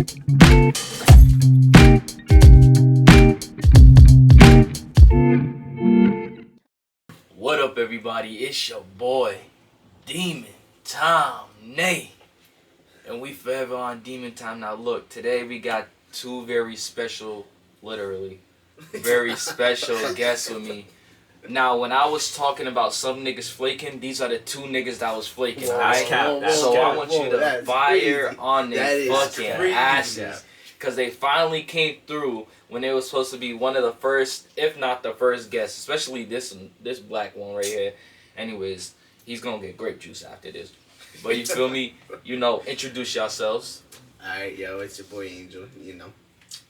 What up, everybody? It's your boy, Demon Time Nay. And we forever on Demon Time. Now look, today we got two very special, literally, very special guests with me. Now, when I was talking about some niggas flaking, these are the two niggas that was flaking, alright? So I want you to fire on their fucking asses. Because they finally came through when they were supposed to be one of the first, if not the first guests, especially this black one right here. Anyways, he's going to get grape juice after this. But you feel me? You know, introduce yourselves. Alright, yo, it's your boy Angel, you know.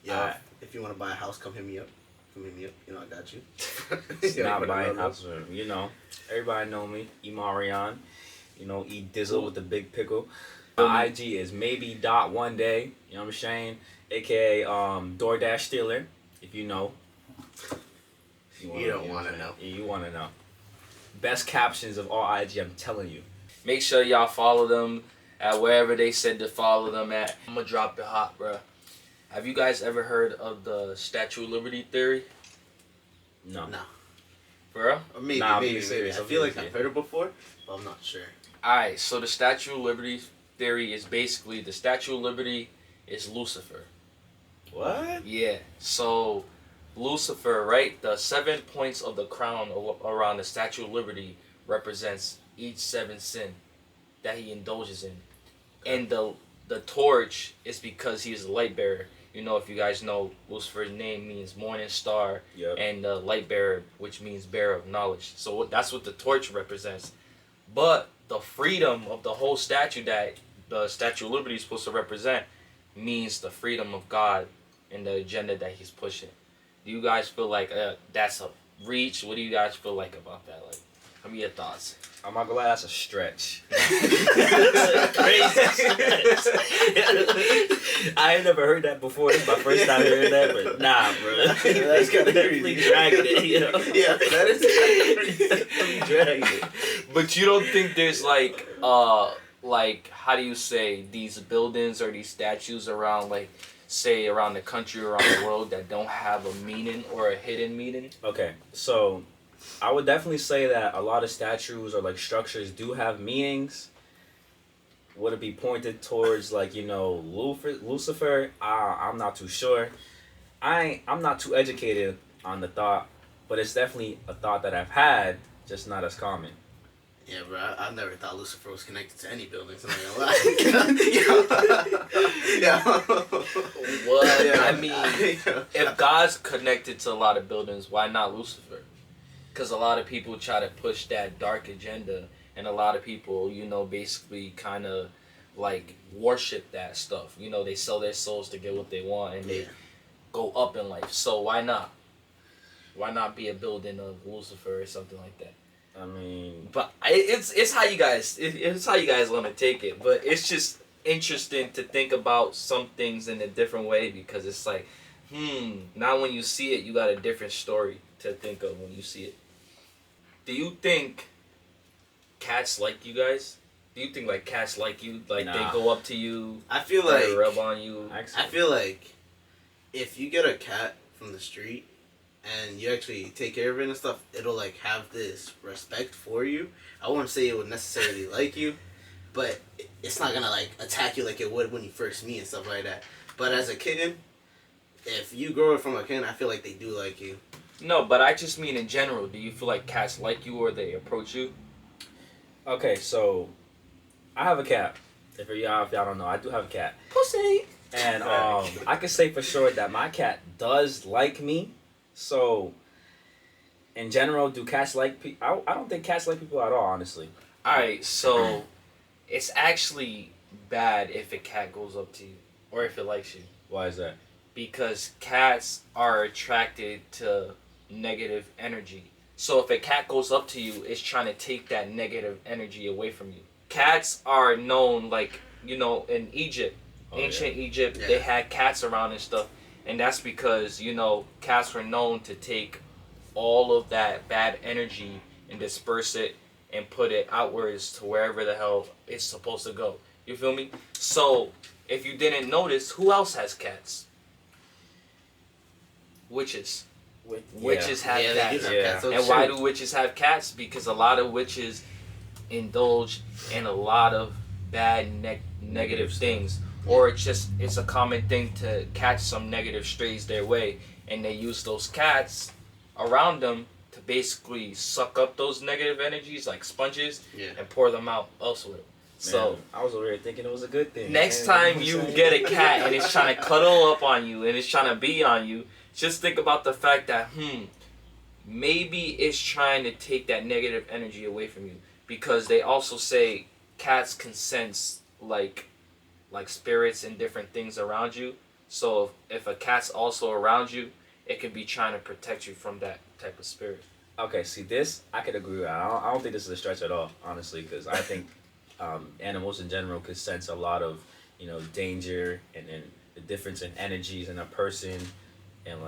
Yo, if you want to buy a house, come hit me up. You know, I got you. Not buying house, you know. Everybody know me, Imarion. You know, eat Dizzle with the big pickle. My IG is maybe.one day, you know what I'm saying? AKA DoorDash Stealer, if you know. You don't want to know. You want to know. Best captions of all IG, I'm telling you. Make sure y'all follow them at wherever they said to follow them at. I'm going to drop it hot, bruh. Have you guys ever heard of the Statue of Liberty theory? No. Bro? Or maybe. I feel like I've heard it before, but I'm not sure. Alright, so the Statue of Liberty theory is basically the Statue of Liberty is Lucifer. What? Yeah. So Lucifer, right? The 7 points of the crown around the Statue of Liberty represents each 7 sin that he indulges in. Okay. And the torch is because he is a light bearer. You know, if you guys know, Lucifer's name means morning star, and the light bearer, which means bearer of knowledge. So that's what the torch represents. But the freedom of the whole statue that the Statue of Liberty is supposed to represent means the freedom of God and the agenda that he's pushing. Do you guys feel like that's a reach? What do you guys feel like about that? Like, what are your thoughts? I'm not gonna lie, that's a stretch. Crazy. I ain't never heard that before. This is my first time hearing that, but nah, bro. That's kind of crazy. Dragging it, you know? Yeah, that is crazy. Dragging it. But you don't think there's like how do you say, these buildings or these statues around, like, say around the country, around the world that don't have a meaning or a hidden meaning? Okay, so I would definitely say that a lot of statues or like structures do have meanings. Would it be pointed towards, like, you know, Lucifer? I'm not too sure. I'm not too educated on the thought, but it's definitely a thought that I've had, just not as common. Yeah, bro, I've never thought Lucifer was connected to any buildings. I'm not gonna lie. What? Yeah. I mean, if God's connected to a lot of buildings, why not Lucifer? Because a lot of people try to push that dark agenda, and a lot of people, you know, basically kind of like worship that stuff. You know, they sell their souls to get what they want, and they go up in life. So why not? Why not be a building of Lucifer or something like that? I mean, but it's how you guys want to take it. But it's just interesting to think about some things in a different way, because it's like, now when you see it, you got a different story to think of when you see it. Do you think cats like you guys? Do you think like cats like you? Like they go up to you? I feel like they rub on you. I feel like if you get a cat from the street and you actually take care of it and stuff, it'll like have this respect for you. I wouldn't say it would necessarily like you, but it's not gonna like attack you like it would when you first meet and stuff like that. But as a kitten, if you grow it from a kitten, I feel like they do like you. No, but I just mean in general. Do you feel like cats like you or they approach you? Okay, so I have a cat. If y'all don't know, I do have a cat. Pussy. And I can say for sure that my cat does like me. So, in general, do cats like people? I don't think cats like people at all, honestly. Alright, so it's actually bad if a cat goes up to you or if it likes you. Why is that? Because cats are attracted to negative energy. So if a cat goes up to you, it's trying to take that negative energy away from you. Cats are known, like, you know, in Egypt, ancient Egypt, they had cats around and stuff. And that's because, you know, cats were known to take all of that bad energy and disperse it and put it outwards to wherever the hell it's supposed to go. You feel me? So if you didn't notice, who else has cats? Witches. Witches have They cats. do have Yeah. cats. So And why shit. do witches have cats? Because a lot of witches indulge in a lot of bad negative things. Or it's a common thing to catch some negative strays their way, and they use those cats around them to basically suck up those negative energies like sponges and pour them out elsewhere. So Man, I was over here thinking it was a good thing. next man. time you get a cat and it's trying to cuddle up on you and it's trying to be on you, just think about the fact that maybe it's trying to take that negative energy away from you, because they also say cats can sense like spirits and different things around you. So if a cat's also around you, it could be trying to protect you from that type of spirit. Okay, see this, I could agree with. I don't think this is a stretch at all, honestly, because I think animals in general could sense a lot of, danger and the difference in energies in a person and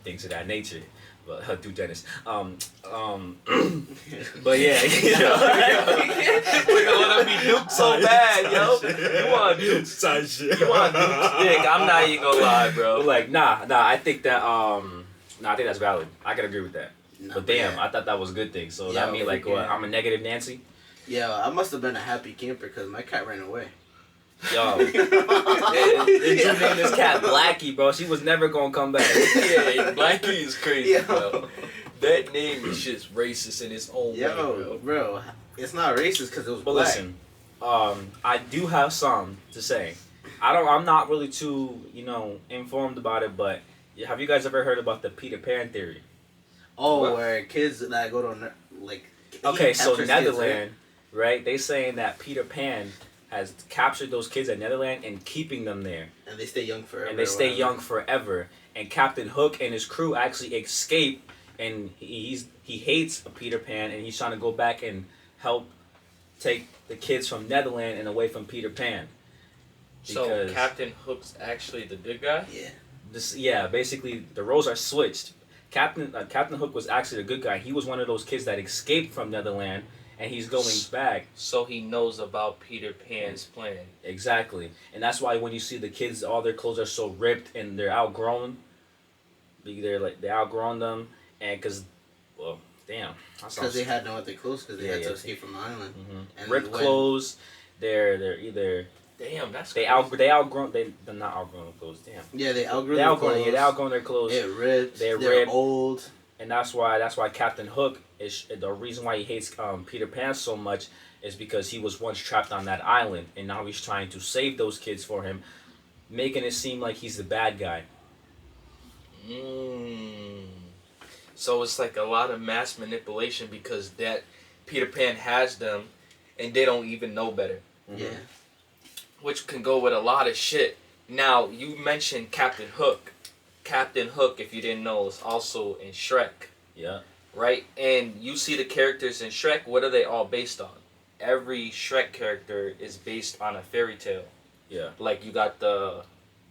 things of that nature. But do Dennis. But yeah, We're gonna let me nuke so bad, yo. You want Duke's dick? I'm not even gonna lie, bro. But nah. I think that I think that's valid. I can agree with that. Nah, But damn, yeah. I thought that was a good thing. So Yeah, that mean what? yeah. I'm a negative Nancy. Yeah, I must have been a happy camper because my cat ran away. Yo, you named this cat Blackie, bro. She was never gonna come back. Yeah, Blackie is crazy, Yo. bro. That name is just racist in its own way, Yo, bro, it's not racist because it was But black. listen, I do have some to say. I'm not really too, informed about it, but have you guys ever heard about the Peter Pan theory? Oh, What? where kids that go to Okay, so captures kids, Netherlands, right? They saying that Peter Pan has captured those kids at Netherlands and keeping them there. and they stay young forever. And they or stay whatever. young forever. And Captain Hook and his crew actually escape, and he hates Peter Pan, and he's trying to go back and help take the kids from Netherlands and away from Peter Pan. So Because- Captain Hook's actually the good guy? Yeah. Basically the roles are switched. Captain Hook was actually the good guy. He was one of those kids that escaped from Netherlands, and he's going back. So he knows about Peter Pan's plan. Exactly, and that's why when you see the kids, all their clothes are so ripped and they're outgrown. They outgrown them, and damn, Because they had no other clothes because they had to yeah. escape from the island. And ripped when- clothes. They're either Damn, that's they're not outgrown clothes. Damn, Yeah, they outgrew they their outgrown. clothes. Yeah, they outgrown their clothes. They're ripped. They're They're ripped. old. And that's why Captain Hook is the reason why he hates Peter Pan so much is because he was once trapped on that island, and now he's trying to save those kids for him, making it seem like he's the bad guy. So it's like a lot of mass manipulation because that Peter Pan has them and they don't even know better. Yeah. Which can go with a lot of shit. Now, you mentioned Captain Hook. Captain Hook, if you didn't know, is also in Shrek. Yeah. Right? And you see the characters in Shrek, what are they all based on? Every Shrek character is based on a fairy tale. Yeah. Like you got the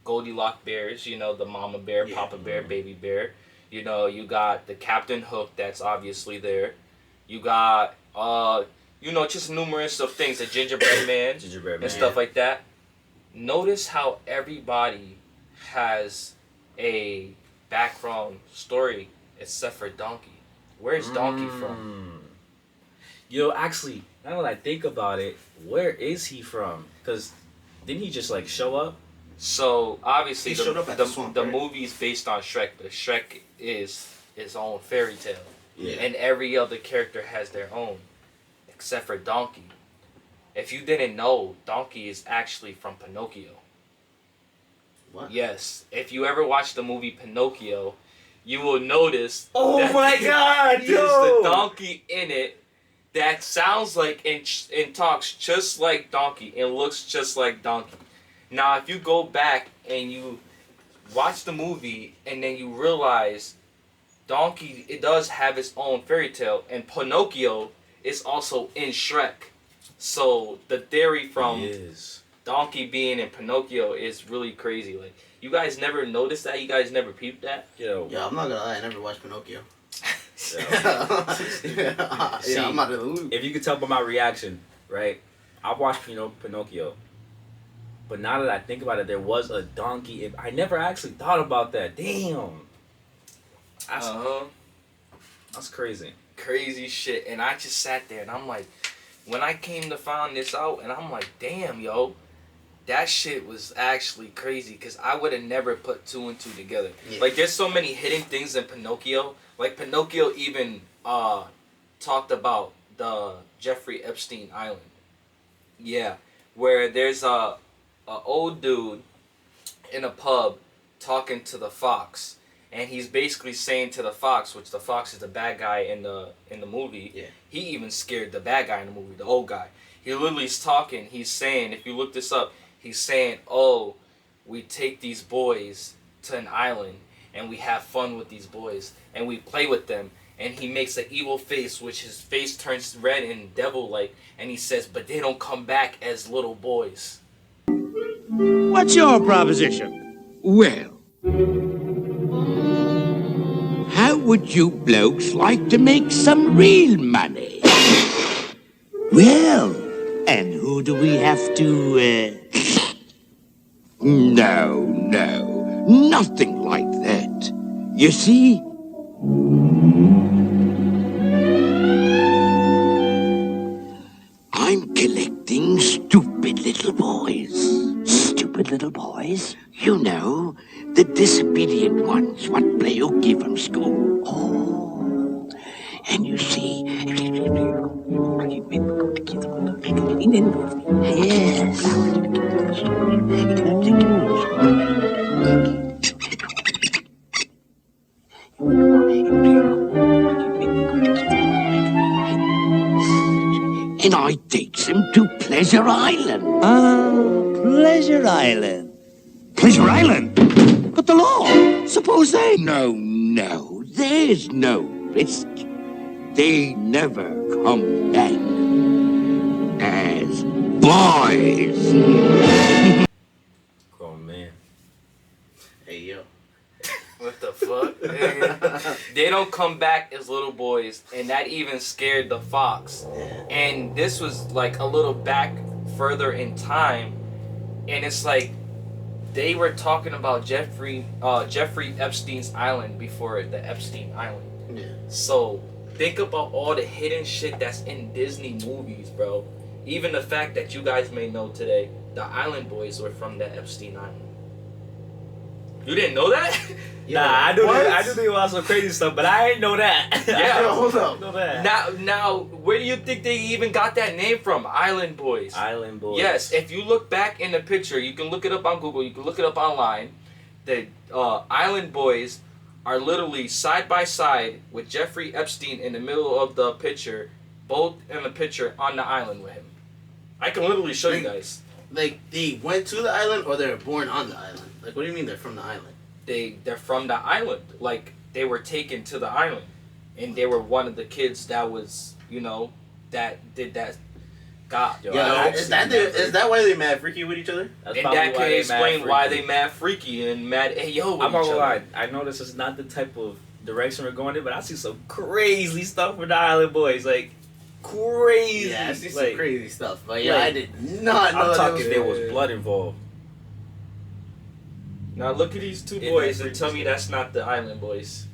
Goldilocks bears, the mama bear, papa bear, baby bear. You got the Captain Hook that's obviously there. You got, just numerous of things, the gingerbread man and stuff like that. Notice how everybody has a background story except for Donkey. Where's Donkey from? Actually, now that I think about it, where is he from? Because didn't he just show up? So obviously He showed up at the swamp, the right? movie's based on Shrek, but Shrek is his own fairy tale. Yeah. And every other character has their own, except for Donkey. If you didn't know, Donkey is actually from Pinocchio. What? Yes. If you ever watch the movie Pinocchio, you will notice Oh that my God, there's yo! the donkey in it that sounds like and talks just like Donkey and looks just like Donkey. Now, if you go back and you watch the movie and then you realize Donkey, it does have its own fairy tale, and Pinocchio is also in Shrek. So the theory from Donkey being in Pinocchio is really crazy. Like, you guys never noticed that? You guys never peeped that? Yo. Yeah, I'm not gonna lie, I never watched Pinocchio. See, I'm not in the loop. if you could tell by my reaction, right? I watched Pinocchio. But now that I think about it, there was a donkey. I never actually thought about that. Damn. That's crazy. Crazy shit. And I just sat there and I'm like, when I came to find this out, and I'm like, damn, yo, that shit was actually crazy, because I would have never put two and two together. Yeah. Like, there's so many hidden things in Pinocchio. Like, Pinocchio even talked about the Jeffrey Epstein Island. Yeah. Where there's a old dude in a pub talking to the fox. And he's basically saying to the fox, which the fox is the bad guy in the movie. Yeah. He even scared the bad guy in the movie, the old guy. He literally is talking. He's saying, if you look this up, he's saying, oh, we take these boys to an island and we have fun with these boys and we play with them. And he makes an evil face, which his face turns red and devil-like. And he says, but they don't come back as little boys. What's your proposition? Well, how would you blokes like to make some real money? Well, and who do we have to, No, nothing like that. You see, I'm collecting stupid little boys. Stupid little boys? You know, the disobedient ones what play hooky from school. Oh. And you see... Yes. And I takes them to Pleasure Island. Pleasure Island. Pleasure Island? But the law. Suppose they... No, there's no risk. They never come back as boys. Oh, man. Hey, yo. What the fuck? They don't come back as little boys, and that even scared the fox. And this was like a little back further in time, and it's like they were talking about Jeffrey Epstein's island before the Epstein Island. Yeah. So think about all the hidden shit that's in Disney movies, bro. Even the fact that you guys may know today, the Island Boys were from the Epstein Island. You didn't know that? Yeah, nah, I do think about some crazy stuff, but I didn't know that. Yeah, hold up. Know that. Now, where do you think they even got that name from? Island Boys. Island Boys. Yes, if you look back in the picture, you can look it up on Google, you can look it up online. The Island Boys are literally side by side with Jeffrey Epstein in the middle of the picture, both in the picture on the island with him. I can literally show you guys. Like, they went to the island or they were born on the island? Like, what do you mean they're from the island? They're from the island. Like, they were taken to the island. And they were one of the kids that was, you know, that did that. Is that why they mad freaky with each other? That's and that can explain why they mad freaky and mad ayo with I'm not each gonna other. lie. I know this is not the type of direction we're going in, but I see some crazy stuff with the Island Boys. Like, crazy. Yeah, I see some like, crazy stuff. But yeah, I did not know I'm talking there was blood involved. Now look at these two boys and tell me that's not the Island Boys.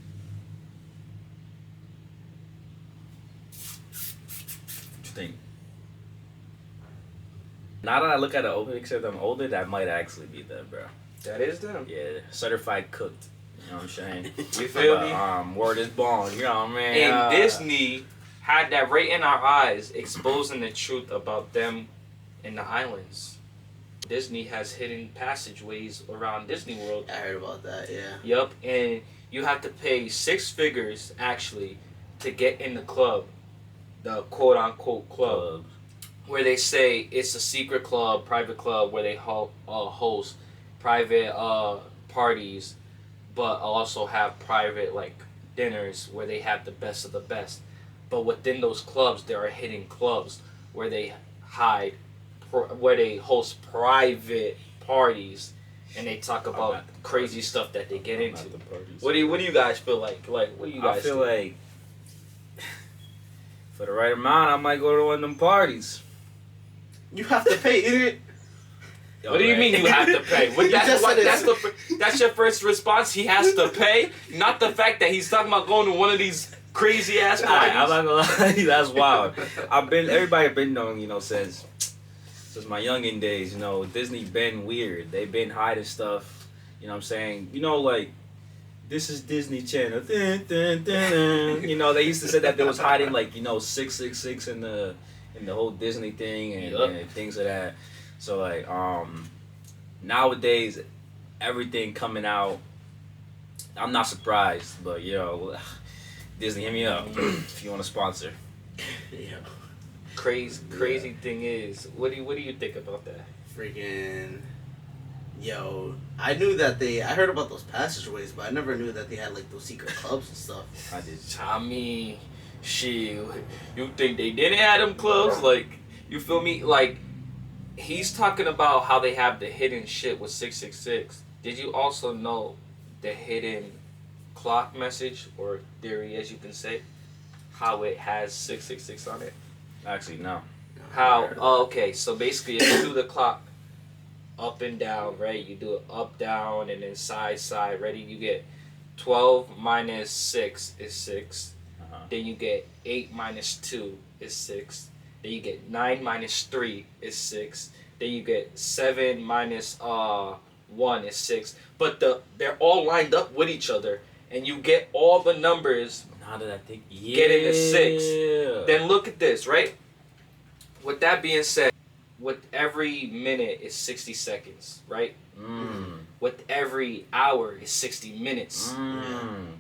What you think? Now that I look at the open picture of them older, that might actually be them, bro. That is them. Yeah, certified cooked. You know what I'm saying? You feel me? Word is born. You know what I mean? And Disney had that right in our eyes, exposing the truth about them in the islands. Disney has hidden passageways around Disney World. I heard about that, yeah. Yup, and you have to pay 6 figures, actually, to get in the club. The quote-unquote club. Where they say it's a secret club, private club, where they host private parties, but also have private, like, dinners where they have the best of the best. But within those clubs, there are hidden clubs where they hide, where they host private parties, and they talk about crazy stuff that they get into. What do you guys feel like? Like, what do you guys? I feel like for the right amount, I might go to one of them parties. You have to pay, idiot. What do you mean you have to pay? That's your first response? He has to pay? Not the fact that he's talking about going to one of these crazy ass parties. I'm not gonna lie, that's wild. Everybody been knowing, since my youngin' days, Disney been weird. They been hiding stuff, you know what I'm saying? Like, this is Disney Channel. Dun, dun, dun, dun. They used to say that they was hiding, like, 666 in the whole Disney thing and things of that. So, like, nowadays, everything coming out, I'm not surprised, but, Disney, hit me up if you want to sponsor. Yeah. Crazy thing is, what do you think about that? Freaking, I knew that I heard about those passageways, but I never knew that they had like those secret clubs and stuff. I did. I mean, shit, you think they didn't have them clubs? Like, you feel me? Like, he's talking about how they have the hidden shit with 666. Did you also know the hidden clock message or theory, as you can say, how it has 666 on it? Actually, no. Okay, so basically if you do the clock up and down, right, you do it up, down, and then side, ready, you get 12 minus 6 is 6, then you get 8 minus 2 is 6, then you get 9 minus 3 is 6, then you get 7 minus 1 is 6, but they're all lined up with each other, and you get all the numbers. Now that I think, getting a 6. Then look at this, right? With that being said, with every minute is 60 seconds, right? With every hour is 60 minutes.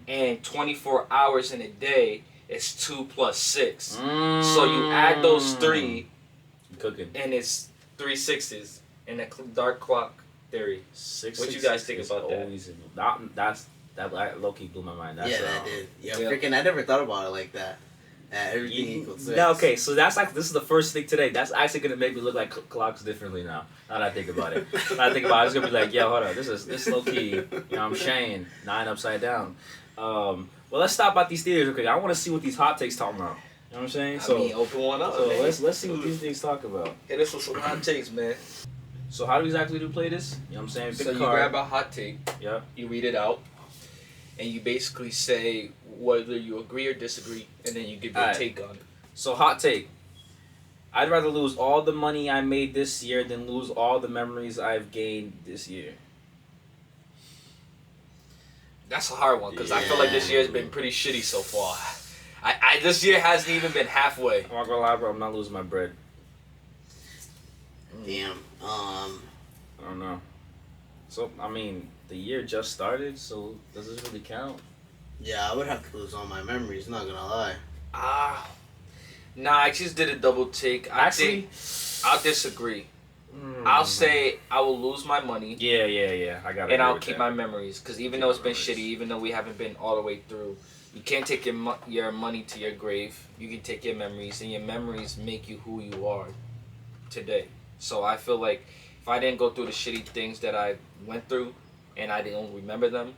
And 24 hours in a day is 2 plus 6. So you add those 3, cooking, and it's 3 6s in the dark clock theory. What you guys think about that? That low-key blew my mind. That did. Freaking, I never thought about it like that. Everything equals 6. Now, okay, so this is the first thing today. That's actually gonna make me look like clocks differently now. Now that I think about it, it's gonna be like, hold on, this low key. I'm Shane 9 upside down. Well, let's stop at these theories real quick. I want to see what these hot takes talking about. You know what I'm saying? I mean, open one up. So man. let's see what these things talk about. Hit us with some hot takes, man. So how do we exactly play this? You know what I'm saying? So you grab a hot take. Yeah. You read it out. And you basically say whether you agree or disagree, and then you give your take on it. So, hot take. I'd rather lose all the money I made this year than lose all the memories I've gained this year. That's a hard one, because I feel like this year has been pretty shitty so far. This year hasn't even been halfway. I'm not gonna lie, bro. I'm not losing my bread. Damn. I don't know. So, I mean, the year just started, so does this really count? Yeah, I would have to lose all my memories, not gonna lie. Nah, I just did a double take. Actually, I'll disagree. I'll say I will lose my money. Yeah. I got it. And I'll keep my memories, because even though it's been shitty, even though we haven't been all the way through, you can't take your money to your grave. You can take your memories, and your memories make you who you are today. So I feel like if I didn't go through the shitty things that I went through, and I didn't remember them,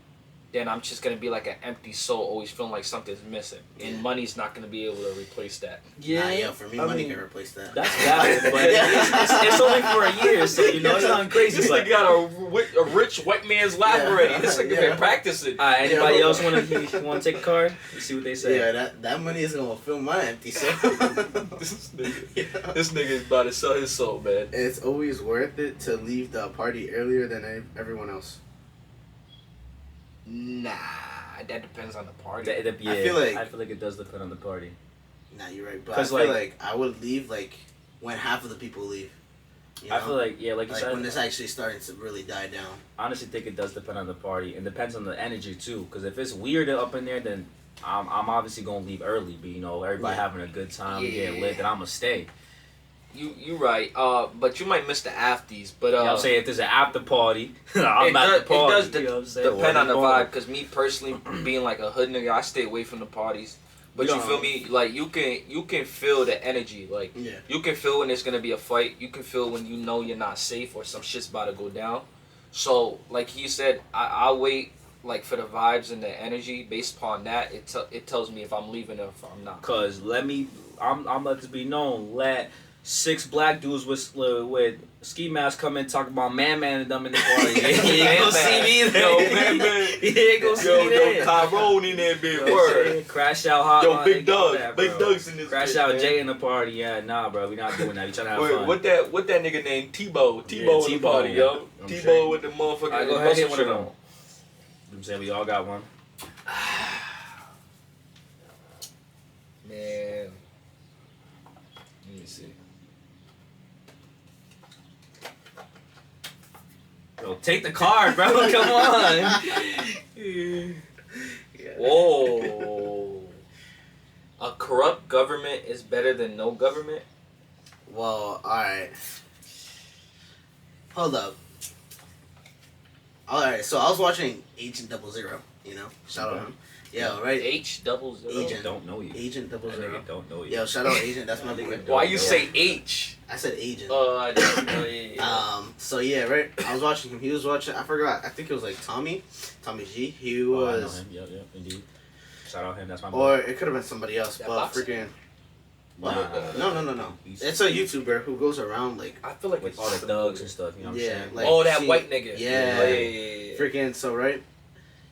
then I'm just going to be like an empty soul, always feeling like something's missing. And money's not going to be able to replace that. Yeah, for me, money can replace that. That's valid, but it's only for a year, so, it's not crazy. This nigga got a rich white man's laugh already. This nigga been practicing. Anybody else want to take a card? Let's see what they say. Yeah, that money is going to fill my empty soul. This nigga is about to sell his soul, man. It's always worth it to leave the party earlier than everyone else. Nah, that depends on the party. I feel like it does depend on the party. Nah, you're right, but I feel like I would leave when half of the people leave. I feel like you said, when it's actually starting to really die down. I honestly think it does depend on the party. It depends on the energy too. Because if it's weird up in there, then I'm obviously gonna leave early. But everybody having a good time, getting lit, then I'm gonna stay. You right, but you might miss the afties. But I'm saying if there's an after party, I'm at the party. It does depend on the vibe. Cause me personally, being like a hood nigga, I stay away from the parties. But you feel me? Like you can feel the energy. Like you can feel when there's gonna be a fight. You can feel when you know you're not safe or some shit's about to go down. So like he said, I'll wait for the vibes and the energy. Based upon that, it tells me if I'm leaving or if I'm not. Cause I'm let this be known. 6 black dudes with ski masks come in talking about man and them in the party. You ain't gonna see me there. Yo, man. You ain't gonna see me there. Yo, Tyrone in that bitch. Yo, Word. Crash out hot. Yo, Big Doug. That, Big Doug's in this Crash bitch, out man. Jay in the party. Yeah, nah, bro. We not doing that. We trying to have Wait, fun. what that nigga named Tebow? Tebow in the party, yo. I'm Tebow sure. with the motherfucking Alright, go ahead, hit one of them. muscle I'm saying we all got one. Man. Let me see. Yo, take the card, bro. Come on. Whoa. A corrupt government is better than no government? Well, alright. Hold up. Alright, so I was watching Agent 00, you know? Shout out him. Yeah, right? H-double-zero? Agent. Don't know you. Agent That 00. nigga don't know you. Yo, shout out Agent, that's my nigga. Why you say H? I said Agent. I don't know. Yeah. So yeah, right? I was watching him. He was watching, I forgot, I think it was like Tommy G. He Oh, I know was, him. Yep, indeed. Shout out him. That's my boy. or it could have been somebody else, That but boxer? freaking, Nah. no. It's a YouTuber who goes around like, I feel like With it's all the thugs and stuff, you know what I'm Yeah, saying? like- oh, that see- white nigga. yeah. Yeah. freaking, so right?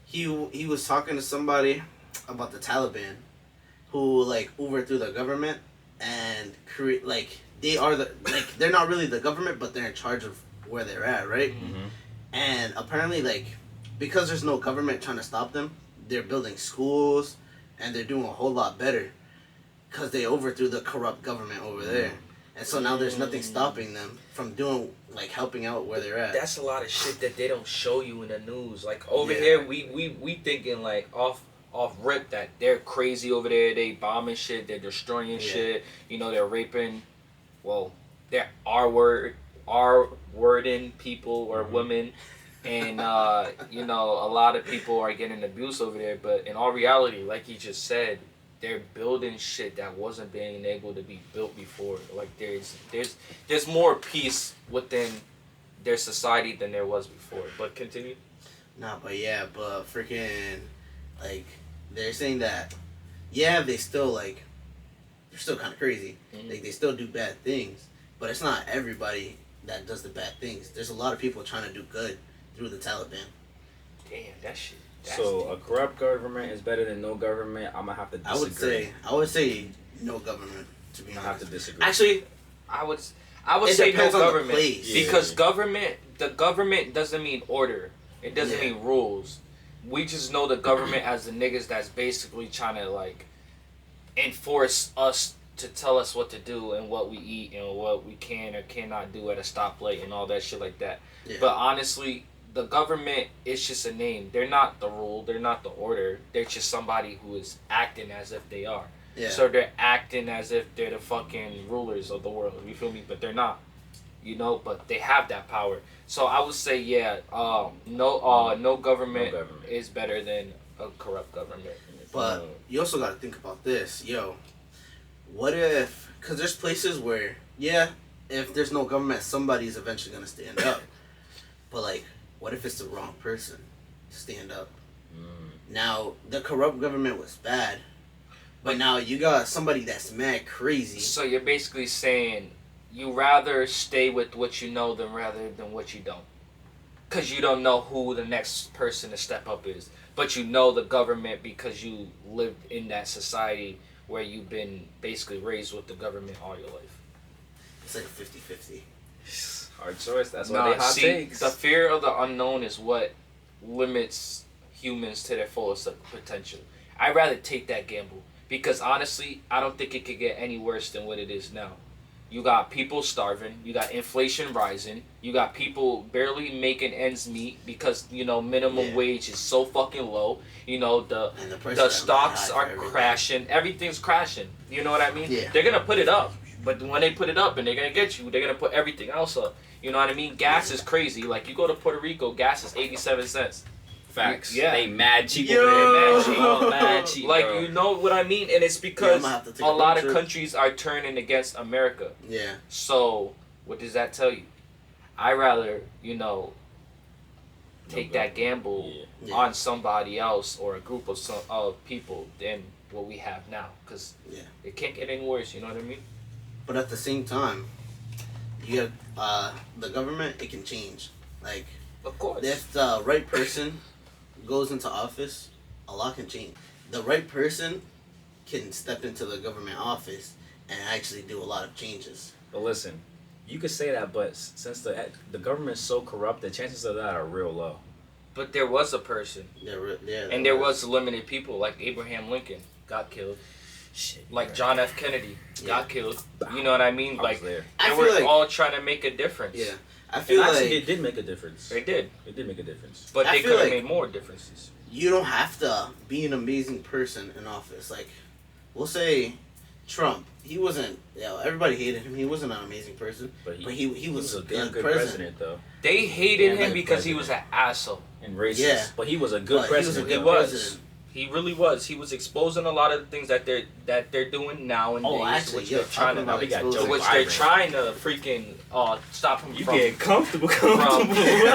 He was talking to somebody about the Taliban, who like overthrew the government and create like they're not really the government, but they're in charge of where they're at, right? Mm-hmm. And apparently, like, because there's no government trying to stop them, they're building schools and they're doing a whole lot better because they overthrew the corrupt government over there. And so now there's nothing stopping them from doing, like, helping out where they're at. That's a lot of shit that they don't show you in the news. Like over Yeah. here, we thinking like off rip that they're crazy over there. They bombing shit. They're destroying shit. You know, they're raping. Well, they're R-wording people or women, and you know, a lot of people are getting abused over there. But in all reality, like he just said, they're building shit that wasn't being able to be built before. Like there's more peace within their society than there was before. But continue. Nah, but yeah, but freaking, like, they're saying that, yeah, they still, like, they're still kind of crazy. Mhm. Like, they still do bad things, but it's not everybody that does the bad things. There's a lot of people trying to do good through the Taliban. Damn, that shit. That's So deep. a corrupt government is better than no government. I'm gonna have to disagree. I would say no government, to be I'm gonna have honest. to disagree. Actually, I would it say no depends on the government place. because Yeah. the government doesn't mean order. It doesn't Yeah. mean rules. We just know the government as the niggas that's basically trying to like enforce us to tell us what to do and what we eat and what we can or cannot do at a stoplight and all that shit like that. Yeah. But honestly, the government is just a name. They're not the rule. They're not the order. They're just somebody who is acting as if they are. yeah. So they're acting as if they're the fucking rulers of the world. You feel me? But they're not. You know, but they have that power. So I would say, yeah, no government is better than a corrupt government. But you also got to think about this. Yo, what if, because there's places where, yeah, if there's no government, somebody's eventually going to stand up. But, like, what if it's the wrong person to stand up? Now, the corrupt government was bad, but now you got somebody that's mad crazy. So you're basically saying you rather stay with what you know than what you don't. Because you don't know who the next person to step up is. But you know the government because you lived in that society where you've been basically raised with the government all your life. It's like 50-50. Hard choice. That's why Nah, they hot see, takes. the fear of the unknown is what limits humans to their fullest potential. I'd rather take that gamble because honestly, I don't think it could get any worse than what it is now. You got people starving, you got inflation rising, you got people barely making ends meet because, you know, minimum wage is so fucking low. You know, the And the prices the are stocks high are for everything. crashing, everything's crashing. You know what I mean? Yeah. They're gonna put it up. But when they put it up and they're gonna get you, they're gonna put everything else up. You know what I mean? Gas is crazy. Like you go to Puerto Rico, gas is 87 cents. Facts. Yeah. They mad cheap Yo. over there. Mad cheap. Oh, mad cheap. Like bro. you know what I mean? And it's Yeah, because I'm gonna have to take a a lot road of trip. countries are turning against America. Yeah. So what does that tell you? I rather, you know, take that gamble Yeah. on somebody else or a group of people than what we have now, because Yeah. it can't get any worse. You know what I mean? but at the same time, you have the government. It can change. Like, Of course. if the right person goes into office, a lot can change. The right person can step into the government office and actually do a lot of changes. But listen, you could say that, but since the government's so corrupt, the chances of that are real low. But there was a person. And There was limited people, like Abraham Lincoln got killed. Shit. Like John F. Kennedy got killed. You know what I mean? I was Like, there. I they feel were like- all trying to make a difference. Yeah, I And feel actually, like it did make a difference. They did. It did make a difference. But I they feel could have like- made more differences. you don't have to be an amazing person in office. Like, we'll say Trump. He wasn't. Everybody hated him. He wasn't an amazing person, But but he was a a damn good president. president, though. They hated Yeah, him like because he was an president. asshole. And racist. Yeah. But he was a good But he was a president. good He was. president. He really was. He was exposing a lot of the things that they're doing nowadays, Oh, actually, which yeah, they're trying to, talking about we got exposing- Joe which Biden. they're trying to freaking stop him You from. get comfortable.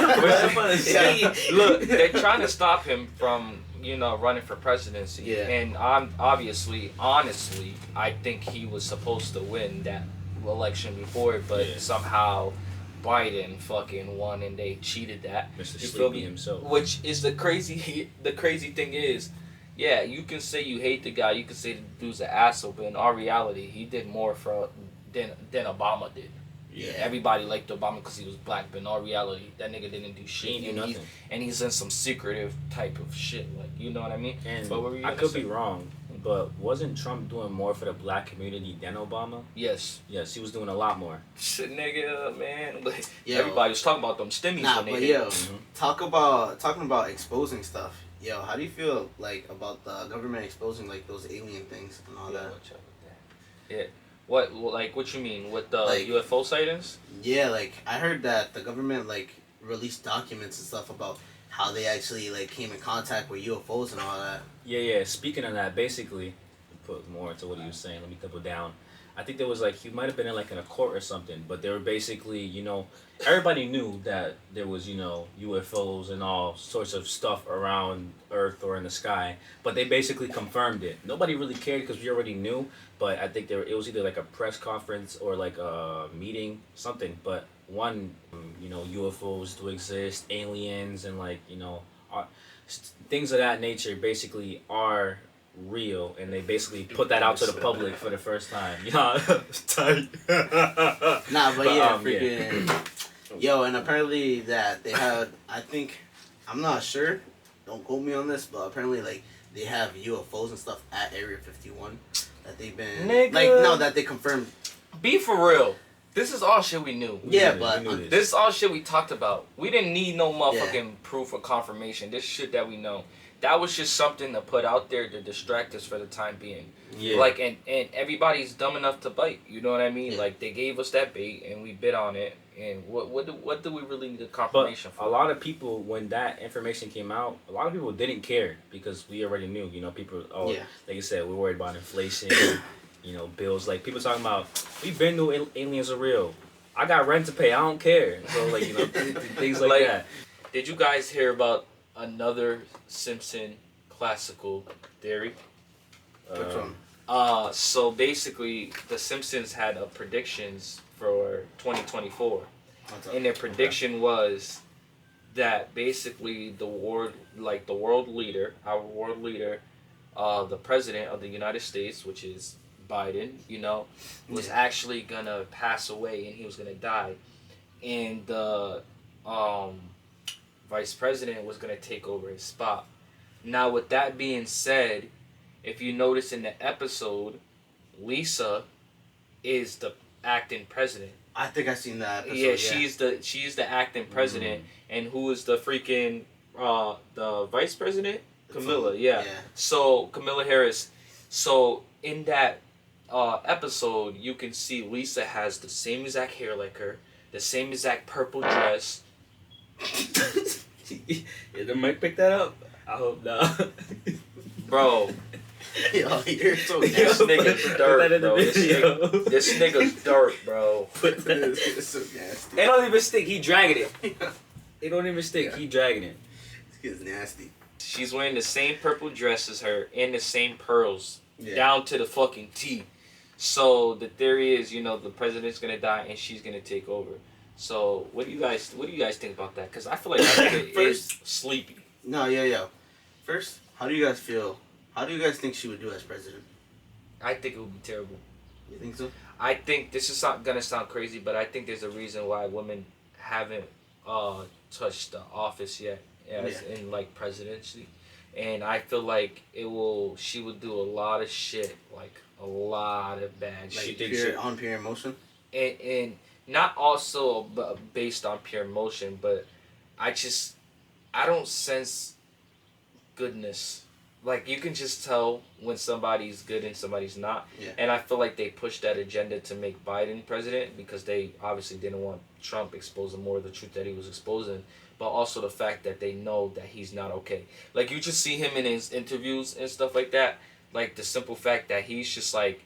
Yeah. Look, they're trying to stop him from running for presidency. Yeah. And I'm honestly, I think he was supposed to win that election before, but Yeah. somehow Biden fucking won and they cheated that. Mr. You feel Sleepy me? himself. Which is the crazy thing is, yeah, you can say you hate the guy, you can say the dude's an asshole, but in our reality, he did more than Obama did. Yeah. Everybody liked Obama because he was black, but in all reality, that nigga didn't do shit. He didn't do nothing. And he's in some secretive type of shit, like, you know what I mean? And But what were you I gonna could say? be wrong, but wasn't Trump doing more for the black community than Obama? Yes. Yes, he was doing a lot more. Shit, nigga, man. Like, Yo. everybody was talking about them stimmies Nah, when they but hit. yo, Mhm. talking about exposing stuff. Yo, how do you feel like about the government exposing like those alien things and all Yeah, that? watch out with that. Yeah. What you mean? With the Like- UFO sightings? Yeah, like I heard that the government like released documents and stuff about how they actually like came in contact with UFOs and all that. Yeah. Speaking of that, basically, to put more into what he was saying, let me double down. I think there was like, he might have been in like in a court or something, but they were basically, everybody knew that there was, UFOs and all sorts of stuff around Earth or in the sky, but they basically confirmed it. Nobody really cared because we already knew, but I think it was either like a press conference or like a meeting, something, but one, UFOs do exist, aliens and like, things of that nature basically are real, and they basically put that out to the public for the first time. Tight. Nah, but yeah, yeah. freaking. Yo, and apparently that they had, I think, I'm not sure, don't quote me on this, but apparently like they have UFOs and stuff at Area 51 that they've been Nigga. that they confirmed. Be for real. This is all shit we knew. Yeah, We but knew this. This is all shit we talked about. We didn't need no motherfucking proof or confirmation. This shit that we know. That was just something to put out there to distract us for the time being. Yeah. Like, and everybody's dumb enough to bite. You know what I mean? Yeah. Like, they gave us that bait and we bit on it. And what do we really need a But confirmation for? a lot of people, when that information came out, a lot of people didn't care because we already knew. People, like I said, we're worried about inflation, bills. Like, people talking about, we've been knew aliens are real. I got rent to pay. I don't care. So, like, things like that. Did you guys hear about another Simpson classical theory? Which one? So basically, the Simpsons had a predictions for 2024, and their prediction was that basically the world leader, the president of the United States, which is Biden, was actually gonna pass away and he was gonna die, and the vice president was gonna take over his spot. Now, with that being said, if you notice in the episode, Lisa is the acting president. I think I seen that episode. Yeah, she's the acting president, and who is the freaking the vice president? Camilla. Yeah. So Camilla Harris. So in that episode, you can see Lisa has the same exact hair like her, the same exact purple dress. They might pick that up. I hope not. Bro, Yo, you're so this nasty. nigga's dirt, in the bro. video. This nigga's dirt, bro. It's so nasty. It don't even stick. He dragging it. It don't even stick. He dragging it. It's nasty. She's wearing the same purple dress as her and the same pearls Yeah. down to the fucking T. So the theory is, the president's gonna die and she's gonna take over. So what do you guys think about that? Because I feel like that nigga is sleepy. No, yeah. First, how do you guys feel? How do you guys think she would do as president? I think it would be terrible. You think so? I think this is not gonna sound crazy, but I think there's a reason why women haven't touched the office yet, as in like presidency, and I feel like she would do a lot of shit, like a lot of bad shit. On pure emotion. And not also based on pure emotion, but I don't sense goodness. Like, you can just tell when somebody's good and somebody's not. Yeah. And I feel like they pushed that agenda to make Biden president because they obviously didn't want Trump exposing more of the truth that he was exposing, but also the fact that they know that he's not okay. Like, you just see him in his interviews and stuff like that. Like, the simple fact that he's just like,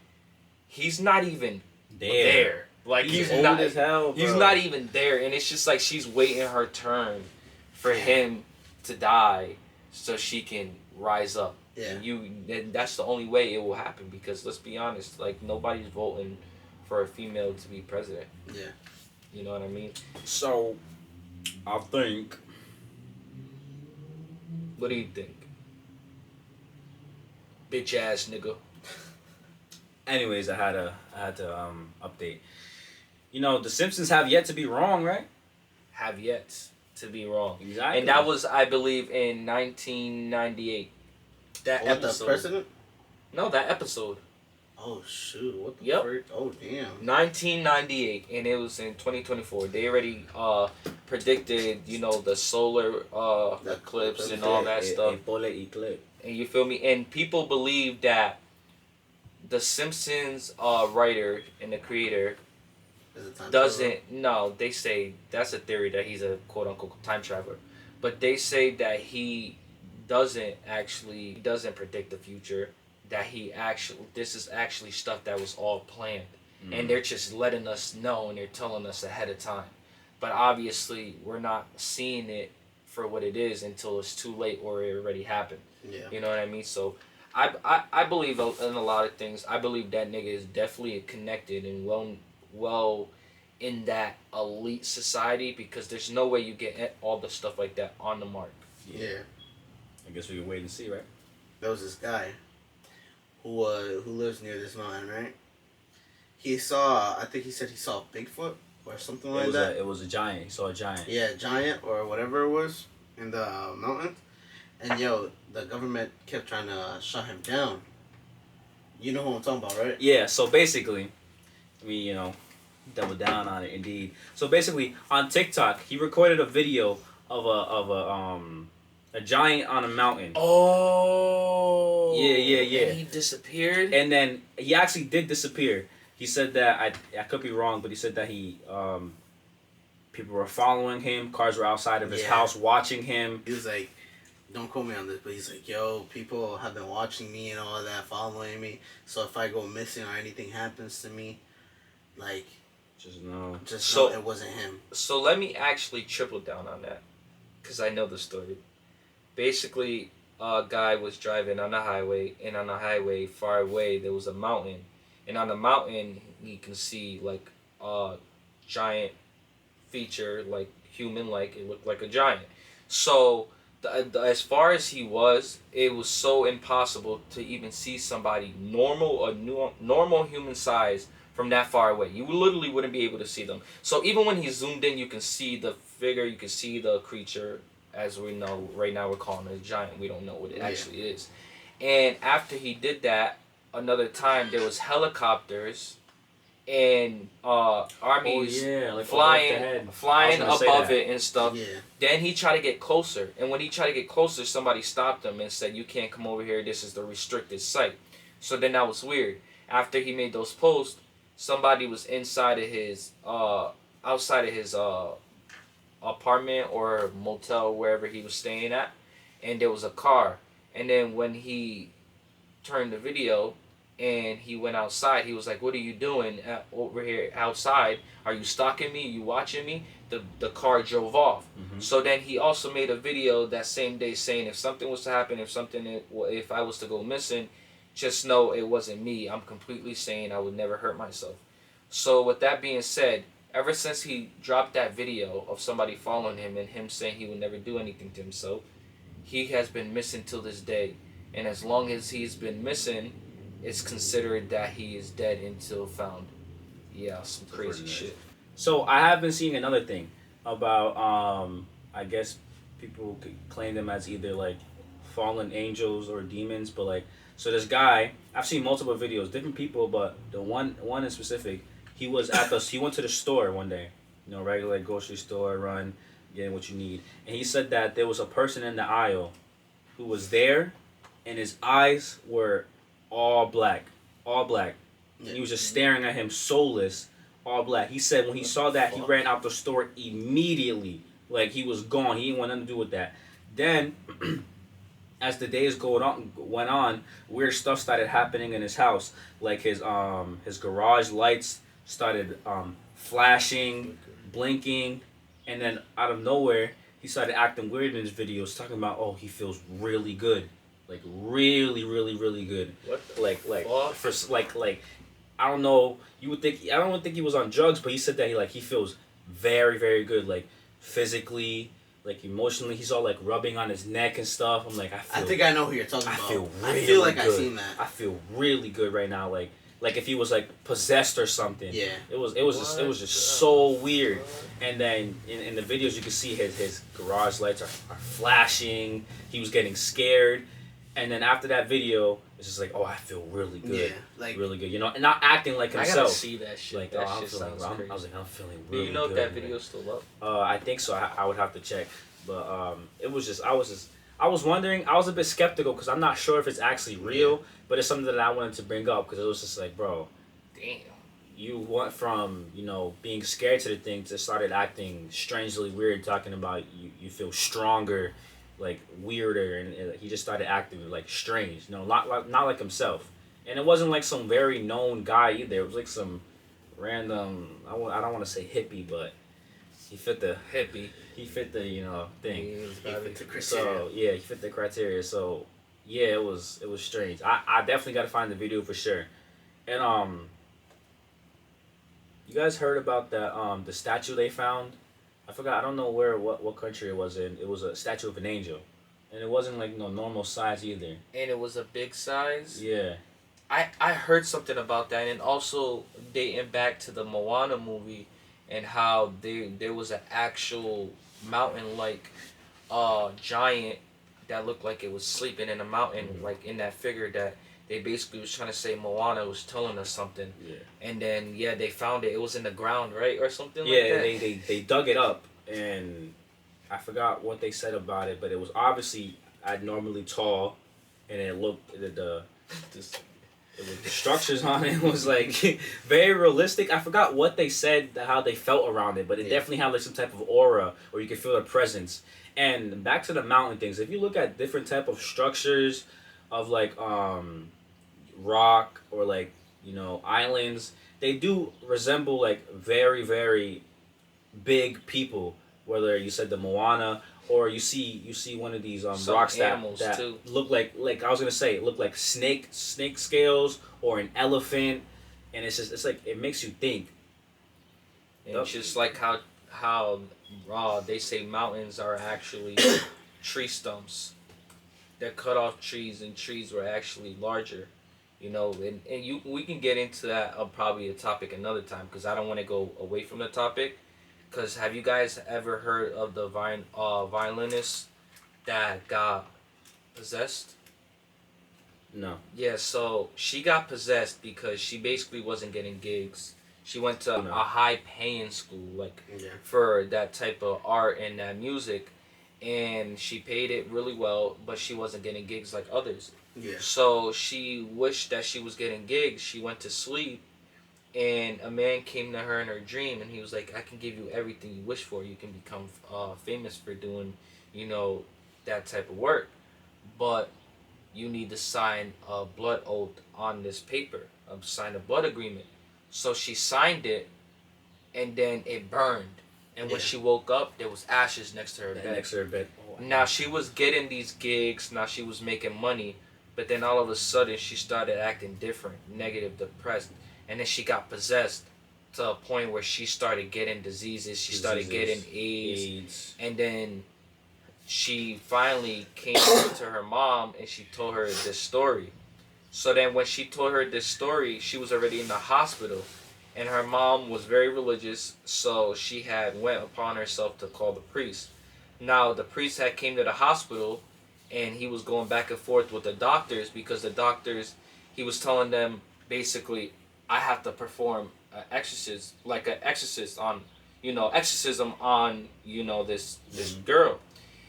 he's not even there. Like, he's old not as hell, bro. He's not even there, and it's just like she's waiting her turn for him to die so she can rise up. Yeah. And that's the only way it will happen, because let's be honest, like, nobody's voting for a female to be president. Yeah. You know what I mean? So, I think. What do you think? Bitch ass nigga. Anyways, I had to update. The Simpsons have yet to be wrong, right? Have yet to be wrong. Exactly. And that was, I believe, in 1998. That episode. The president? No, that episode. Oh shoot! What the Yep. frick? Oh damn. 1998, and it was in 2024. They already predicted, the solar eclipse and all that stuff. Polar eclipse. And you feel me? And people believe that the Simpsons writer and the creator doesn't. No, they say that's a theory that he's a quote unquote time traveler, but they say that he doesn't predict the future. That this is actually stuff that was all planned, and they're just letting us know, and they're telling us ahead of time. But obviously, we're not seeing it for what it is until it's too late or it already happened. Yeah. You know what I mean? So, I believe in a lot of things. I believe that nigga is definitely connected and well in that elite society, because there's no way you get all the stuff like that on the mark. Yeah. I guess we can wait and see, right? There was this guy who lives near this mountain, right? I think he said he saw Bigfoot or something like that. It was a giant. He saw a giant. Yeah, giant or whatever it was in the mountain. And the government kept trying to shut him down. You know who I'm talking about, right? Yeah, so basically, we, double down on it indeed. So basically, on TikTok, he recorded a video of a giant on a mountain. Oh. Yeah. And he disappeared? And then he actually did disappear. He said that, I could be wrong, but he said that people were following him, cars were outside of his house watching him. He was like, don't quote me on this, but he's like, yo, people have been watching me and all that, following me. So if I go missing or anything happens to me, like, just know it wasn't him. So let me actually triple down on that, because I know the story. Basically, a guy was driving on the highway, and on the highway far away there was a mountain, and on the mountain you can see like a giant feature, like human-like. It looked like a giant. So as far as he was, it was so impossible to even see somebody normal human size from that far away. You literally wouldn't be able to see them. So even when he zoomed in, you can see the figure, you can see the creature. As we know, right now we're calling it a giant. We don't know what it actually is. And after he did that, another time there was helicopters and armies flying above it and stuff. Yeah. Then he tried to get closer, and when he tried to get closer, somebody stopped him and said, "You can't come over here. This is the restricted site." So then that was weird. After he made those posts, somebody was inside of his outside of his apartment or motel, wherever he was staying at, and there was a car. And then when he turned the video and he went outside, he was like, "What are you doing over here outside? Are you stalking me? Are you watching me?" The car drove off. So then he also made a video that same day saying, if something was to happen, if I was to go missing, just know it wasn't me. I'm completely sane. I would never hurt myself. So with that being said, ever since he dropped that video of somebody following him and him saying he would never do anything to himself, he has been missing till this day. And as long as he's been missing, it's considered that he is dead until found. Yeah, some crazy shit. So I have been seeing another thing about I guess people could claim them as either like fallen angels or demons, but like, so this guy, I've seen multiple videos, different people, but the one in specific, he went to the store one day, regular grocery store, run, getting what you need, and he said that there was a person in the aisle who was there, and his eyes were all black. Yeah. He was just staring at him, soulless, all black. He said when he saw that, he ran out the store immediately. Like, he was gone. He didn't want nothing to do with that. Then, as the days went on, weird stuff started happening in his house. Like, his garage lights started flashing, blinking, and then out of nowhere, he started acting weird in his videos, talking about, oh, he feels really good. Like, really, really, really good. What the I don't know. I don't think he was on drugs, but he said that he feels very, very good. Like, physically, like, emotionally, he's all like rubbing on his neck and stuff. I'm like, I think I know who you're talking about. I feel like I've seen that. I feel really good right now. Like if he was like possessed or something. Yeah. It was just so weird. And then in the videos you can see his garage lights are flashing. He was getting scared. And then after that video, it's just like, oh, I feel really good. Yeah, really good. And not acting like himself. I gotta see that shit. Like, that I shit sounds crazy. I was like, I'm feeling really good. Do you know if that video's still up? I think so. I would have to check. But it was just, I was wondering, I was a bit skeptical because I'm not sure if it's actually real, but it's something that I wanted to bring up because it was just like, bro, damn. You went from, being scared to the thing to started acting strangely weird, talking about you feel stronger, like weirder, and he just started acting like strange, not like himself. And it wasn't like some very known guy either. It was like some random, I don't want to say hippie, but he fit the thing. He fit the criteria. So yeah, he fit the criteria. So yeah, it was strange. I definitely got to find the video for sure. And you guys heard about that the statue they found? I forgot. I don't know what country it was in. It was a statue of an angel, and it wasn't like no normal size either. And it was a big size. Yeah. I heard something about that, and also dating back to the Moana movie, and how there was an actual mountain-like giant that looked like it was sleeping in a mountain, like in that figure that they basically was trying to say Moana was telling us something. Yeah. And then they found it. It was in the ground, right, or something like that. Yeah, they dug it up, and I forgot what they said about it, but it was obviously abnormally tall, and it looked the structures on it was like very realistic. I forgot what they said, how they felt around it, but it definitely had like some type of aura, or you could feel a presence. And back to the mountain things, if you look at different type of structures of like rock or like islands, they do resemble like very, very big people, whether you said the Moana or you see one of these rocks that too. Look like I was gonna say, look like snake scales or an elephant, and it's like it makes you think. And it's just like how they say mountains are actually tree stumps. They're cut off trees, and trees were actually larger, and we can get into that probably a topic another time, because I don't want to go away from the topic. Because have you guys ever heard of the violinist that got possessed? No. Yeah, so she got possessed because she basically wasn't getting gigs. She went to a high-paying school, for that type of art and that music, and she paid it really well, but she wasn't getting gigs like others. Yeah. So she wished that she was getting gigs. She went to sleep, and a man came to her in her dream, and he was like, I can give you everything you wish for. You can become famous for doing, that type of work. But you need to sign a blood oath on this paper, sign a blood agreement. So she signed it, and then it burned. And when she woke up, there was ashes next to her bed. Oh, now, she was getting these gigs. Now, she was making money. But then all of a sudden she started acting different, negative, depressed, and then she got possessed to a point where she started getting diseases. She started getting AIDS, and then she finally came to her mom and she told her this story. So then when she told her this story, she was already in the hospital, and her mom was very religious, so she had went upon herself to call the priest. Now the priest had came to the hospital, and he was going back and forth with the doctors because the doctors, he was telling them basically, I have to perform an exorcism, like an exorcist on, exorcism on, this girl.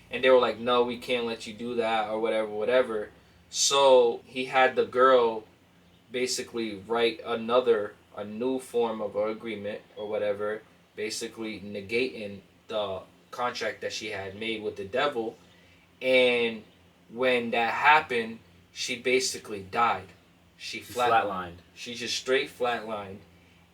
And they were like, no, we can't let you do that or whatever. So he had the girl basically write a new form of agreement or whatever, basically negating the contract that she had made with the devil. And when that happened, she basically died. She flatlined. She just straight flatlined.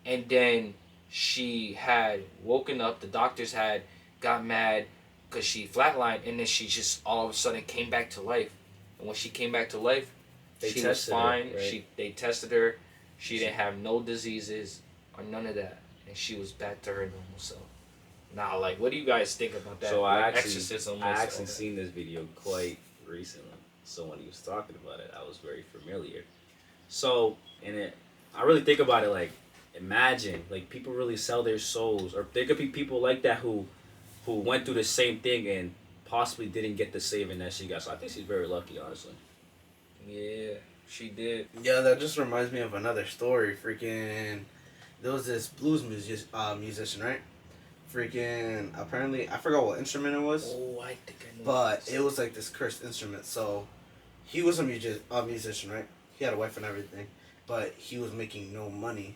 And then she had woken up. The doctors had got mad because she flatlined, and then she just all of a sudden came back to life. And when she came back to life, she was fine. Her, right? They tested her. She didn't have no diseases or none of that, and she was back to her normal self. Now, like, what do you guys think about that? So like, I actually seen this video quite recently. So when he was talking about it, I was very familiar. So I really think about it like, imagine like people really sell their souls, or there could be people like that who went through the same thing and possibly didn't get the saving that she got. So I think she's very lucky, honestly. Yeah, she did. Yeah, that just reminds me of another story. Freaking, there was this blues musician, right? Freaking, apparently, I forgot what instrument it was. Oh, I think I know. But it was like this cursed instrument. So, he was a musician, right? He had a wife and everything, but he was making no money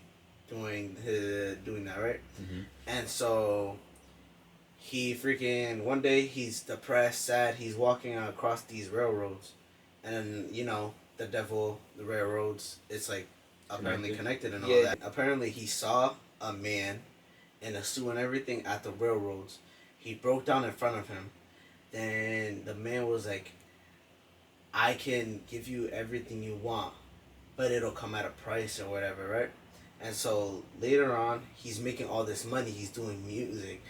doing that, right? Mm-hmm. And so he freaking, one day he's depressed, sad, he's walking across these railroads, and the devil, the railroads, it's like apparently connected and all that. Apparently he saw a man in a suit and everything at the railroads. He broke down in front of him. Then the man was like, I can give you everything you want, but it'll come at a price or whatever, right? And so later on, he's making all this money, he's doing music,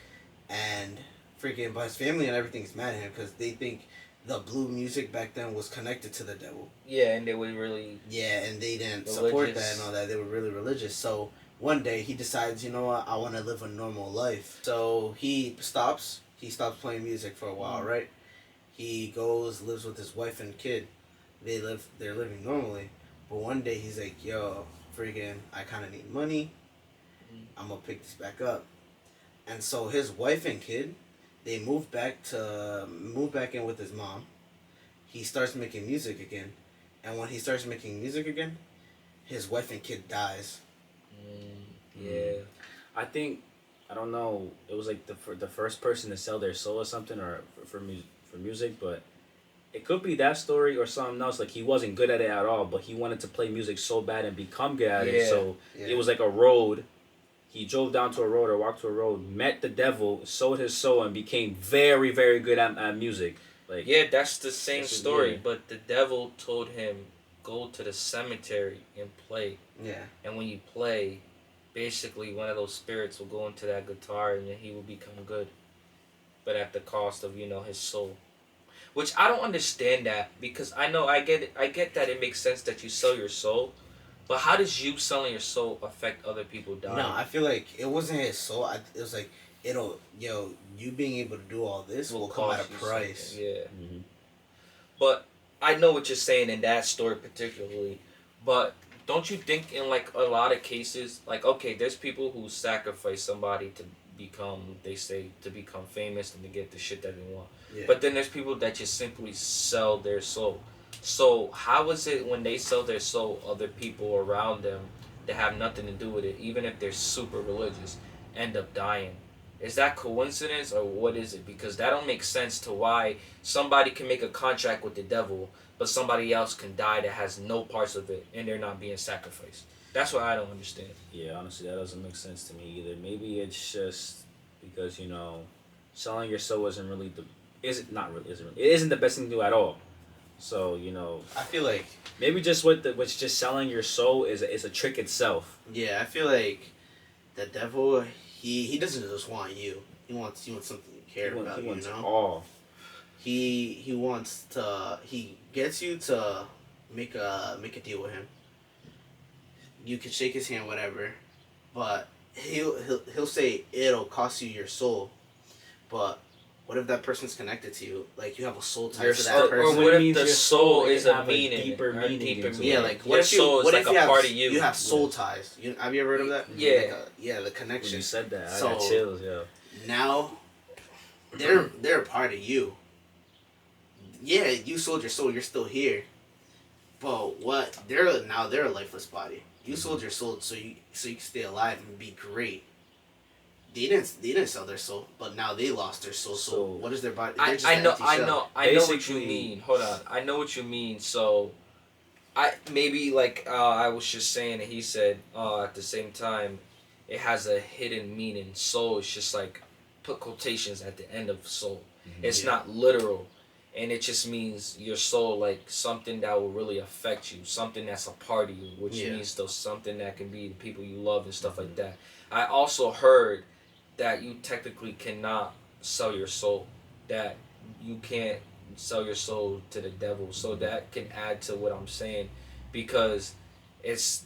and freaking, but his family and everything's mad at him because they think the blue music back then was connected to the devil. Yeah, and they were really... Yeah, and they didn't religious. Support that and all that. They were really religious. So one day he decides, you know what, I want to live a normal life. So he stops playing music for a while, right? He goes, lives with his wife and kid. They're living normally. But one day he's like, yo, freaking, I kind of need money. I'm going to pick this back up. And so his wife and kid, they move back in with his mom. He starts making music again. And when he starts making music again, his wife and kid dies. Yeah. I think, I don't know, it was like the first person to sell their soul or something, or for music, but it could be that story or something else. Like, he wasn't good at it at all, but he wanted to play music so bad and become good at it. So it was like a road. He drove down to a road or walked to a road, met the devil, sold his soul, and became very, very good at music. Like, yeah, that's the same story, but the devil told him, go to the cemetery and play. Yeah. And when you play, basically one of those spirits will go into that guitar and then he will become good. But at the cost of, his soul. Which I don't understand that, because I get that it makes sense that you sell your soul, but how does you selling your soul affect other people dying? No, I feel like it wasn't his soul. It was like, you being able to do all this will come at a price. Yeah. Mm-hmm. But I know what you're saying in that story particularly, but don't you think in like a lot of cases, like, okay, there's people who sacrifice somebody to become famous and to get the shit that they want. Yeah. But then there's people that just simply sell their soul. So how is it when they sell their soul, other people around them that have nothing to do with it, even if they're super religious, end up dying? Is that coincidence or what is it? Because that don't make sense to why somebody can make a contract with the devil, but somebody else can die that has no parts of it and they're not being sacrificed. That's what I don't understand. Yeah, honestly, that doesn't make sense to me either. Maybe it's just because, selling your soul isn't the best thing to do at all. So I feel like maybe just what's just selling your soul is a trick itself. yeah, I feel like the devil he doesn't just want you. He wants something you care about. He wants you know. all. He gets you to make a deal with him. You can shake his hand, whatever, but he'll say it'll cost you your soul. But what if that person's connected to you? Like you have a soul tie to that person. Or what means if the your soul soul is can a have a meaning, deeper or meaning into it. Yeah, like your soul is like you a have, part of you. You have soul ties. Have you ever heard of that? Yeah. The When connection. you said that, So- I got chills, yo. Now, they're a part of you. Yeah, you sold your soul. You're still here. But what? They're a lifeless body. You sold your soul so you can stay alive and be great. They didn't sell their soul, but now they lost their soul. So what is their body? They're just I an know empty I shell. know what you Basically- mean. Hold on, I know what you mean. So, I maybe like I was just saying, and he said at the same time, it has a hidden meaning. Soul is just like put quotations at the end of soul. It's not literal, and it just means your soul, like something that will really affect you, something that's a part of you, which means still something that can be the people you love and stuff like that. I also heard that you technically cannot sell your soul, that you can't sell your soul to the devil. So that can add to what I'm saying, because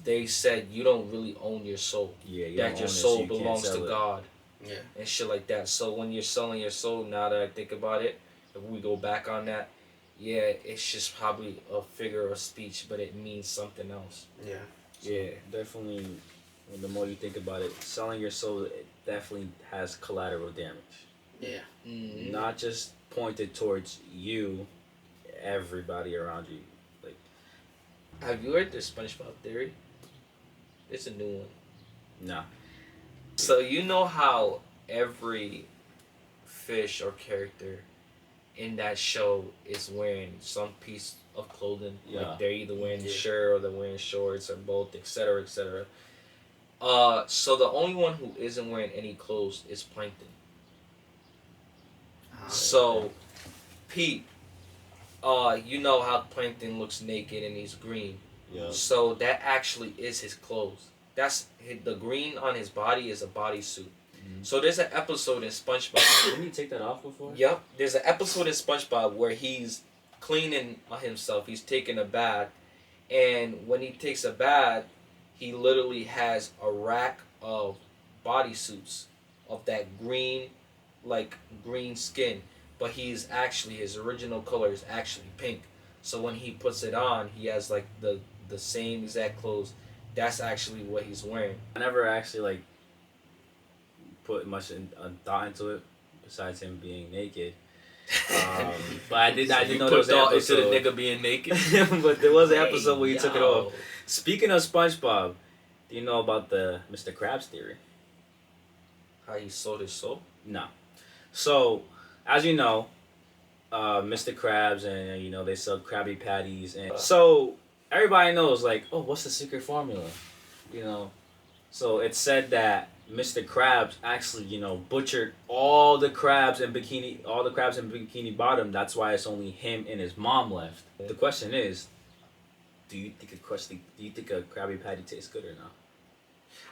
they said you don't really own your soul. Yeah, you That don't your own it, so soul you can't belongs sell to it. God Yeah. and shit like that. So when you're selling your soul, now that I think about it, if we go back on that, yeah, it's just probably a figure of speech, but it means something else. Yeah. Yeah, definitely. Well, the more you think about it, selling your soul, it definitely has collateral damage. Yeah. Mm. Not just pointed towards you, everybody around you. Like, Have you heard the SpongeBob theory? It's a new one. nah. So you know how every fish or character in that show is wearing some piece of clothing. Yeah. Like they're either wearing a Yeah. shirt or they're wearing shorts or both, etc., etc. So the only one who isn't wearing any clothes is Plankton. So, Pete, you know how Plankton looks naked and he's green. Yeah. So that actually is his clothes. The green on his body is a bodysuit. So there's an episode in SpongeBob. Didn't you take that off before? Yep. There's an episode in SpongeBob where he's cleaning himself. He's taking a bath. And when he takes a bath, he literally has a rack of bodysuits of that green skin. But his original color is actually pink. So when he puts it on, he has like the same exact clothes. That's actually what he's wearing. I never actually put much thought into it, besides him being naked. But I did know there was an episode. Into the nigga being naked. But there was an episode where he took it Yo. off. Speaking of SpongeBob, do you know about the Mr. Krabs theory? How he sold his soul? No. So, as you know, Mr. Krabs and they sell Krabby Patties, and so everybody knows what's the secret formula? So it's said that Mr. Krabs actually butchered all the crabs in Bikini Bottom. That's why it's only him and his mom left. The question is, do you think a Krabby Patty tastes good or not?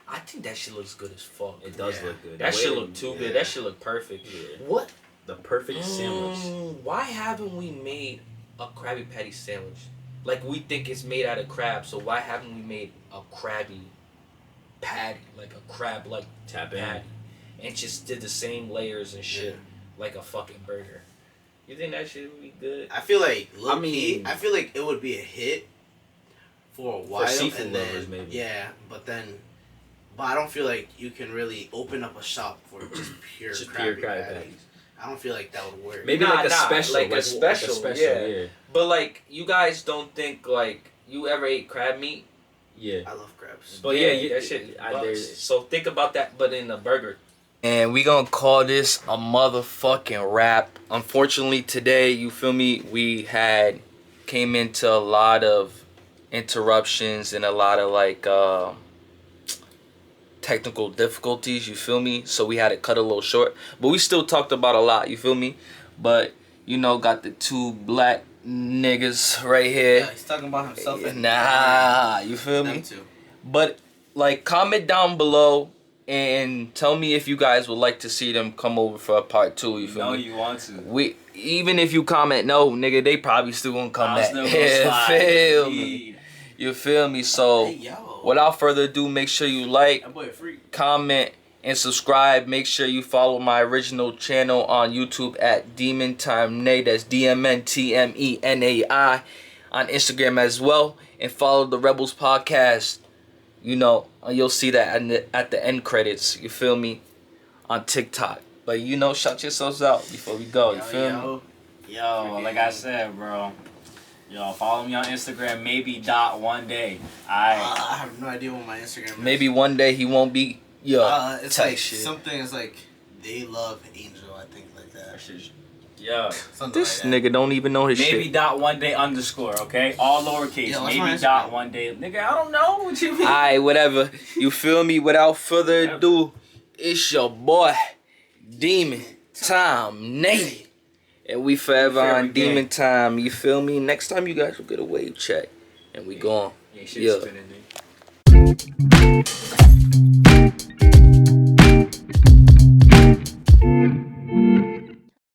I think that shit looks good as fuck. It does look good. That The shit way- look too yeah. good. That shit look perfect. Yeah. What? The perfect sandwich. Why haven't we made a Krabby Patty sandwich? Like, we think it's made out of crab, so why haven't we made a Krabby patty? Like a crab, Tap in. patty. And just did the same layers and shit, Yeah. like a fucking burger. You think that shit would be good? I feel like I feel like it would be a hit for a while, seafood and then lovers, maybe. yeah, but I don't feel like you can really open up a shop for just pure Krabby Krabby Patties. Patties. I don't feel like that would work. Maybe Nah, like a nah, special, like a special, yeah. yeah. But, like, you guys don't think, like, you ever ate crab meat? Yeah. I love crabs. But yeah, that shit I- bucks. there's- So think about that, but in a burger. And we gonna call this a motherfucking wrap. Unfortunately, today, you feel me, we came into a lot of interruptions and a lot of technical difficulties, you feel me? So we had to cut a little short. But we still talked about a lot, you feel me? But, got the two black niggas right here. Yeah, he's talking about himself. And Nah, you feel them me? too. But like, comment down below and tell me if you guys would like to see them come over for a part 2. You feel No, me? you want to. We even if you comment no, nigga, they probably still gonna come I'll back. still go Yeah, slide. feel me? You feel me? So, Hey, yo. without further ado, make sure you like, That boy a freak. comment, and subscribe. Make sure you follow my original channel on YouTube at Demon Time Nay. That's DMNTMENAI on Instagram as well. And follow the Rebels Podcast. You know, you'll see that at the end credits. You feel me? On TikTok. But you know, shout yourselves out before we go. You feel me? Yo, like I said, bro. Yo, follow me on Instagram, maybe one day. I have no idea what my Instagram is. Maybe one day he won't be. It's type like shit. something is like they love Angel, I think, like that. Yeah. Something This like that. nigga don't even know his Maybe shit. one day underscore, okay? All lowercase. Yeah, what's my maybe Instagram? one day. Nigga, I don't know what you mean. Alright, whatever. You feel me? Without further ado, it's your boy, Demon Time Nate. And we forever on Gang. Demon Time. You feel me? Next time you guys will get a wave check. And we gone. Yeah, Yeah. shit's spinning, dude.